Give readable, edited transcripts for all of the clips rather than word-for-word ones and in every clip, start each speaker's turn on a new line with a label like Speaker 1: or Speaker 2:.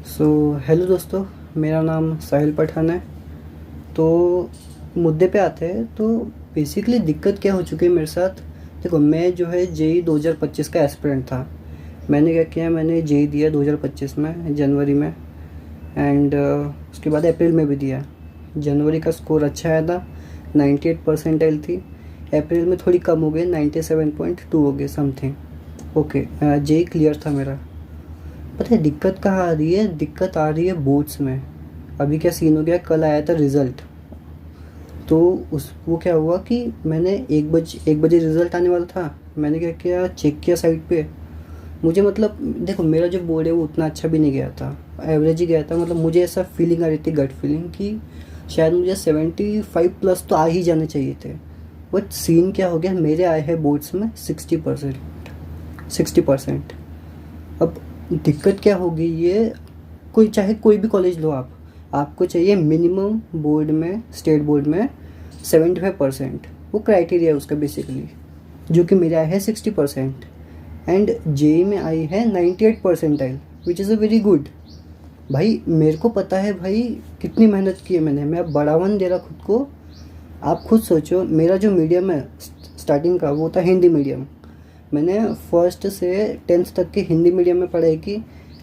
Speaker 1: So hello दोस्तों, मेरा नाम साहिल पठान है। तो मुद्दे पे आते हैं। तो बेसिकली दिक्कत क्या हो चुकी है मेरे साथ। देखो, मैं जो है जेई 2025 का एस्पिरेंट था। मैंने क्या किया, मैंने जेई दिया 2025 में जनवरी में। एंड उसके बाद अप्रैल में भी दिया। जनवरी का स्कोर अच्छा आया था, 98 परसेंटाइल थी। अप्रैल में थोड़ी कम हो गई, 97.2 हो गई समथिंग। ओके, जेई क्लियर था मेरा। पता है दिक्कत कहाँ आ रही है? दिक्कत आ रही है बोर्ड्स में। अभी क्या सीन हो गया, कल आया था रिज़ल्ट। तो उस वो क्या हुआ कि मैंने 1 बजे रिज़ल्ट आने वाला था। मैंने क्या किया, चेक किया साइट पे। मुझे मतलब देखो, मेरा जो बोर्ड है वो उतना अच्छा भी नहीं गया था, एवरेज ही गया था। मतलब मुझे ऐसा फीलिंग आ रही थी, गट फीलिंग, कि शायद मुझे 75 प्लस तो आ ही जाने चाहिए थे। बट सीन क्या हो गया, मेरे आए हैं बोर्ड्स में 60%। अब दिक्कत क्या होगी, ये कोई चाहे कोई भी कॉलेज लो आप, आपको चाहिए मिनिमम बोर्ड में, स्टेट बोर्ड में 75%। वो क्राइटेरिया है उसका बेसिकली, जो कि मेरे आए है 60%। एंड जेई में आई है 98 percentile, which is a very good. भाई मेरे को पता है भाई कितनी मेहनत की है मैंने, मैं बढ़ावन दे रहा खुद को। आप खुद सोचो, मेरा जो मीडियम है स्टार्टिंग का वो था हिंदी मीडियम। मैंने फर्स्ट से 10th तक के हिंदी मीडियम में पढ़ाई की।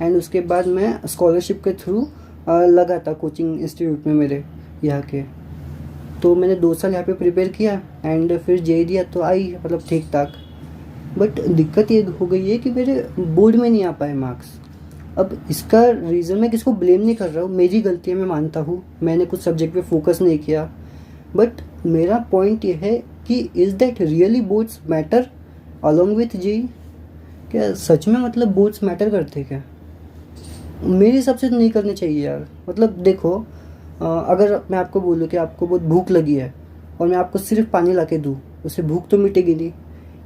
Speaker 1: एंड उसके बाद मैं स्कॉलरशिप के थ्रू लगा था कोचिंग इंस्टीट्यूट में मेरे यहाँ के। तो मैंने 2 साल यहाँ पे प्रिपेयर किया एंड फिर जेई दिया तो आई, मतलब ठीक ठाक। बट दिक्कत ये हो गई है कि मेरे बोर्ड में नहीं आ पाए मार्क्स। अब इसका रीज़न मैं किसको ब्लेम नहीं कर रहा हूँ, मेरी गलती है, मैं मानता हूँ मैंने कुछ सब्जेक्ट पे फोकस नहीं किया। बट मेरा पॉइंट ये है कि is that really boards matter along with JEE? क्या सच में मतलब बोर्ड्स मैटर करते क्या? मेरे हिसाब से तो नहीं करने चाहिए यार। मतलब देखो, अगर मैं आपको बोलूँ कि आपको बहुत भूख लगी है और मैं आपको सिर्फ पानी ला के दूँ, उससे भूख तो मिटेगी नहीं।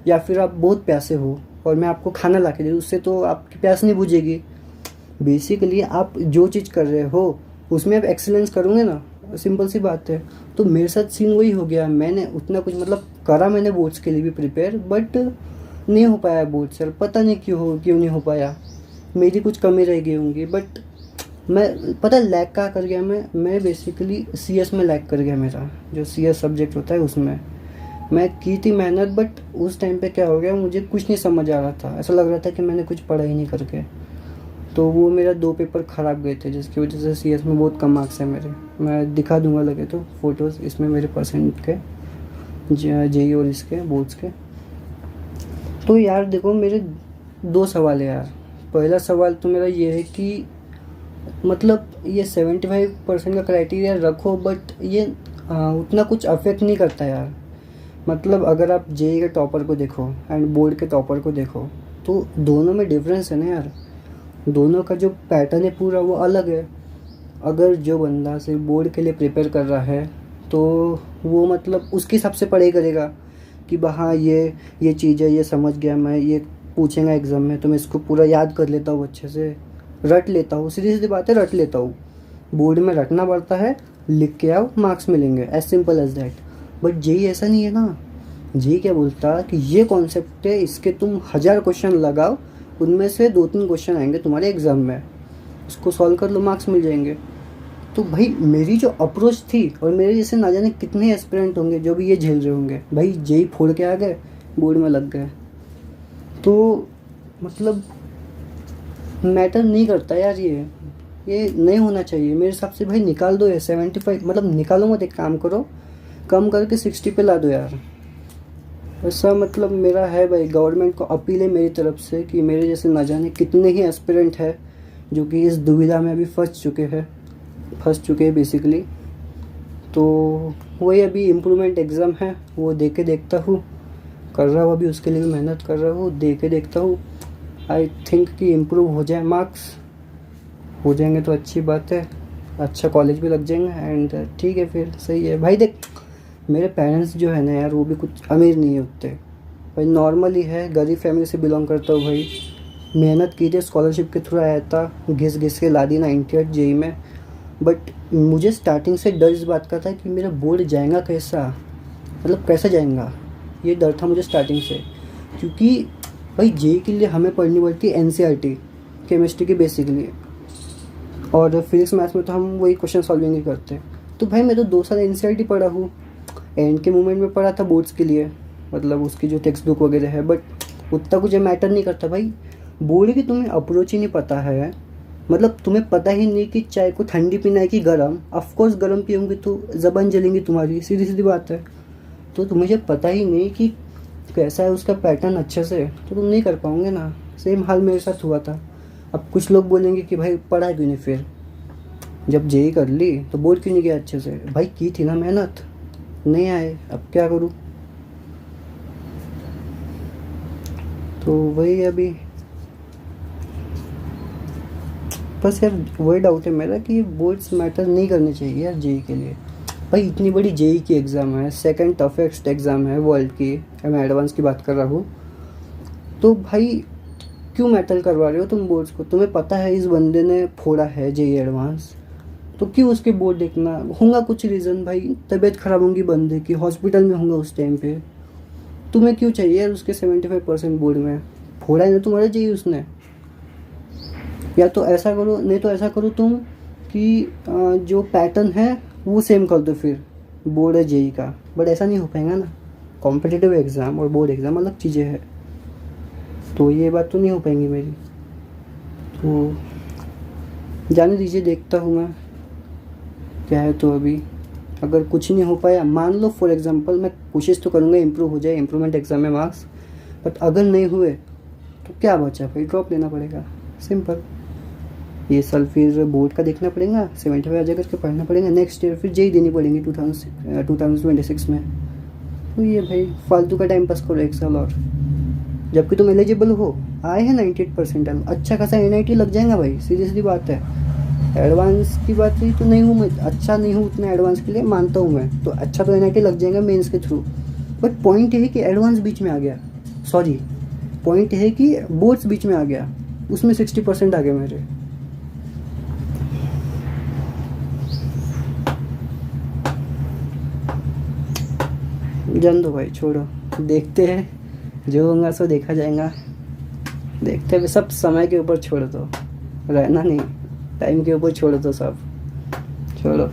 Speaker 1: या फिर आप बहुत प्यासे हो और मैं आपको खाना ला के दूँ, उससे तो आपकी प्यास नहीं बुझेगी। बेसिकली आप जो चीज़ कर रहे हो उसमें आप एक्सीलेंस करोगे ना, सिंपल सी बात है। तो मेरे साथ सीन वही हो गया। मैंने उतना कुछ मतलब करा, मैंने बोर्ड्स के लिए भी प्रिपेयर, बट नहीं हो पाया बोर्ड सर। पता नहीं क्यों नहीं हो पाया। मेरी कुछ कमी रह गई होंगी। बट मैं पता लैग कहाँ कर गया, मैं बेसिकली सीएस में लैग कर गया। मेरा जो सीएस सब्जेक्ट होता है उसमें मैं की थी मेहनत, बट उस टाइम पे क्या हो गया, मुझे कुछ नहीं समझ आ रहा था। ऐसा लग रहा था कि मैंने कुछ पढ़ा ही नहीं करके। तो वो मेरा 2 पेपर ख़राब गए थे, जिसकी वजह से सीएस में बहुत कम मार्क्स हैं मेरे। मैं दिखा दूंगा लगे तो फ़ोटोज़ इसमें मेरे परसेंट के, जेई और इसके बोर्ड्स के। तो यार देखो, मेरे 2 सवाल है यार। पहला सवाल तो मेरा ये है कि मतलब ये 75% का क्राइटेरिया रखो, बट ये उतना कुछ अफेक्ट नहीं करता यार। मतलब अगर आप जेई के टॉपर को देखो एंड बोर्ड के टॉपर को देखो, तो दोनों में डिफरेंस है ना यार। दोनों का जो पैटर्न है पूरा वो अलग है। अगर जो बंदा सिर्फ बोर्ड के लिए प्रिपेयर कर रहा है, तो वो मतलब उसके हिसाब से पढ़ाई करेगा कि हाँ ये चीज़ है, ये समझ गया मैं, ये पूछेगा एग्ज़ाम में तो मैं इसको पूरा याद कर लेता हूँ, अच्छे से रट लेता हूँ। सीधी सीधी बात है, रट लेता हूँ। बोर्ड में रटना पड़ता है, लिख के आओ, मार्क्स मिलेंगे, as simple as that. But JEE ऐसा नहीं है ना। जेई क्या बोलता कि ये कॉन्सेप्ट है, इसके तुम 1000 क्वेश्चन लगाओ, उनमें से 2-3 क्वेश्चन आएंगे तुम्हारे एग्ज़ाम में, उसको सॉल्व कर लो, मार्क्स मिल जाएंगे। तो भाई मेरी जो अप्रोच थी, और मेरे जैसे ना जाने कितने एस्पिरेंट होंगे जो भी ये झेल रहे होंगे, भाई जेई फोड़ के आ गए, बोर्ड में लग गए। तो मतलब मैटर नहीं करता यार, ये नहीं होना चाहिए मेरे हिसाब से। भाई निकाल दो ये 75, मतलब निकालो मत, एक काम करो, कम करके 60 पे ला दो यार। ऐसा मतलब मेरा है भाई, गवर्नमेंट को अपील है मेरी तरफ से कि मेरे जैसे ना जाने कितने ही एस्पिरेंट है जो कि इस दुविधा में अभी फंस चुके हैं बेसिकली। तो वही अभी इम्प्रूवमेंट एग्ज़ाम है, वो दे के देखता हूँ। कर रहा हूँ अभी, उसके लिए भी मेहनत कर रहा हूँ, दे के देखता हूँ। आई थिंक कि इम्प्रूव हो जाए, मार्क्स हो जाएंगे तो अच्छी बात है, अच्छा कॉलेज भी लग जाएंगे एंड ठीक है, फिर सही है। भाई देख, मेरे पेरेंट्स जो है ना यार, वो भी कुछ अमीर नहीं होते भाई, नॉर्मल ही है, गरीब फैमिली से बिलोंग करता हूँ भाई। मेहनत की थी, स्कॉलरशिप के थ्रू आया था, घिस घिस के ला दी 98 जेई में। बट मुझे स्टार्टिंग से डर इस बात का था कि मेरा बोर्ड जाएगा कैसा, मतलब कैसा जाएगा, ये डर था मुझे स्टार्टिंग से। क्योंकि भाई जेई के लिए हमें पढ़नी पड़ती है एनसीईआरटी केमिस्ट्री की बेसिकली। और फिजिक्स मैथ्स में तो हम वही क्वेश्चन सॉल्विंग ही करते हैं। तो भाई मैं तो 2 साल एनसीईआरटी पढ़ा हूँ, एंड के मोमेंट में पढ़ा था बोर्ड्स के लिए, मतलब उसकी जो टेक्स्ट बुक वगैरह है, बट उतना कुछ मैटर नहीं करता भाई। बोर्ड की तुम्हें अप्रोच ही नहीं पता है, मतलब तुम्हें पता ही नहीं कि चाय को ठंडी पीना है कि गर्म। ऑफकोर्स गर्म पियोगे तो ज़बान जलेंगी तुम्हारी, सीधी सीधी बात है। तो तुम्हें जब पता ही नहीं कि कैसा है उसका पैटर्न अच्छे से, तो तुम नहीं कर पाओगे ना। सेम हाल मेरे साथ हुआ था। अब कुछ लोग बोलेंगे कि भाई पढ़ा क्यों नहीं, फिर जब जेई कर ली तो बोर्ड क्यों नहीं गया अच्छे से। भाई की थी ना मेहनत, नहीं आए, अब क्या करूँ। तो वही अभी बस यार वही डाउट है मेरा कि बोर्ड्स मैटर नहीं करने चाहिए यार जेई के लिए। भाई इतनी बड़ी जेई की एग्ज़ाम है, सेकंड टफेस्ट एग्ज़ाम है वर्ल्ड की, मैं एडवांस की बात कर रहा हूँ। तो भाई क्यों मैटर करवा रहे हो तुम बोर्ड्स को। तुम्हें पता है इस बंदे ने फोड़ा है जेई एडवांस, तो क्यों उसके बोर्ड देखना। होगा कुछ रीज़न भाई, तबीयत ख़राब होंगी बंदे की, हॉस्पिटल में होंगे उस टाइम पे। तुम्हें क्यों चाहिए यार उसके 75% बोर्ड में। फोड़ा है ना तुम्हारा जेई उसने। या तो ऐसा करो, नहीं तो ऐसा करो तुम कि जो पैटर्न है वो सेम कर दो फिर बोर्ड है जेई का। बट ऐसा नहीं हो पाएगा ना, कॉम्पिटिटिव एग्ज़ाम और बोर्ड एग्ज़ाम अलग चीज़ें हैं, तो ये बात तो नहीं हो पाएंगी मेरी। तो जाने दीजिए, देखता हूँ मैं क्या है। तो अभी अगर कुछ नहीं हो पाया, मान लो फॉर एग्जांपल, मैं कोशिश तो करूँगा इम्प्रूव हो जाए, इम्प्रूवमेंट एग्ज़ाम में मार्क्स, बट अगर नहीं हुए तो क्या बचा भाई, ड्रॉप लेना पड़ेगा, सिंपल। ये साल फिर बोर्ड का देखना पड़ेगा, 75 आ जाकर के पढ़ना पड़ेगा, नेक्स्ट ईयर फिर जेई देनी पड़ेगी 2026 में। तो ये भाई फालतू का टाइम पास करो 1 साल और, जबकि तुम एलिजिबल हो। आए हैं 98%, अच्छा खासा एनआईटी लग जाएगा भाई, सीधी सीधी बात है। एडवांस की बात हुई तो नहीं हूँ मैं, अच्छा नहीं हूँ उतना एडवांस के लिए, मानता हूँ मैं, तो अच्छा तो एनआईटी लग जाएगा मेंस के थ्रू। बट पॉइंट है कि एडवांस बीच में आ गया, सॉरी पॉइंट है कि बोर्ड्स बीच में आ गया, उसमें 60% आ गए मेरे। जान दो भाई, छोड़ो, देखते हैं जो होगा सो देखा जाएगा। देखते हैं, सब समय के ऊपर छोड़ दो, रहना नहीं, टाइम के ऊपर छोड़ दो सब, छोड़ो।